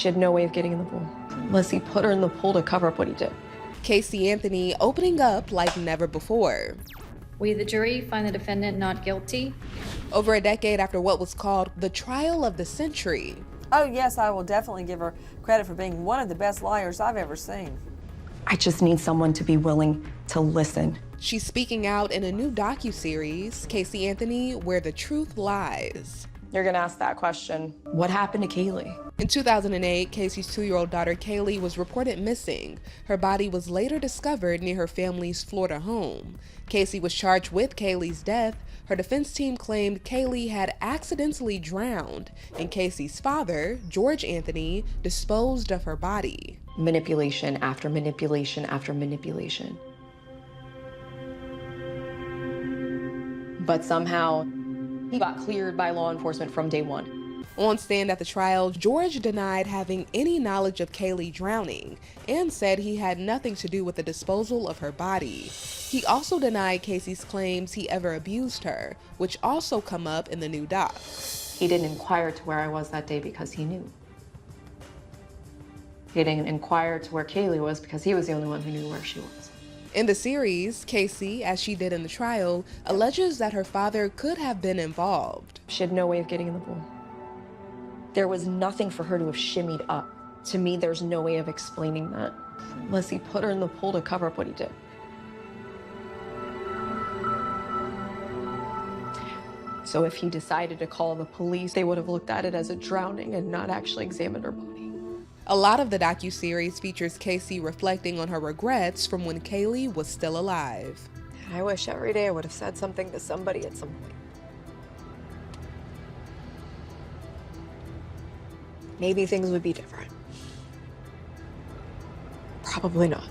She had no way of getting in the pool, unless he put her in the pool to cover up what he did. Casey Anthony opening up like never before. We, the jury, find the defendant not guilty. Over a decade after what was called the trial of the century. Oh yes, I will definitely give her credit for being one of the best lawyers I've ever seen. I just need someone to be willing to listen. She's speaking out in a new docuseries, Casey Anthony, Where the Truth Lies. You're gonna ask that question. What happened to Caylee? In 2008, Casey's 2-year-old daughter Caylee was reported missing. Her body was later discovered near her family's Florida home. Casey was charged with Caylee's death. Her defense team claimed Caylee had accidentally drowned, and Casey's father, George Anthony, disposed of her body. Manipulation after manipulation after manipulation. But somehow, he got cleared by law enforcement from day one. On stand at the trial, George denied having any knowledge of Caylee drowning and said he had nothing to do with the disposal of her body. He also denied Casey's claims he ever abused her, which also come up in the new doc. He didn't inquire to where I was that day because he knew. He didn't inquire to where Caylee was because he was the only one who knew where she was. In the series, Casey, as she did in the trial, alleges that her father could have been involved. She had no way of getting in the pool. There was nothing for her to have shimmied up. To me, there's no way of explaining that, unless he put her in the pool to cover up what he did. So if he decided to call the police, they would have looked at it as a drowning and not actually examined her body. A lot of the docuseries features Casey reflecting on her regrets from when Caylee was still alive. I wish every day I would have said something to somebody at some point. Maybe things would be different. Probably not.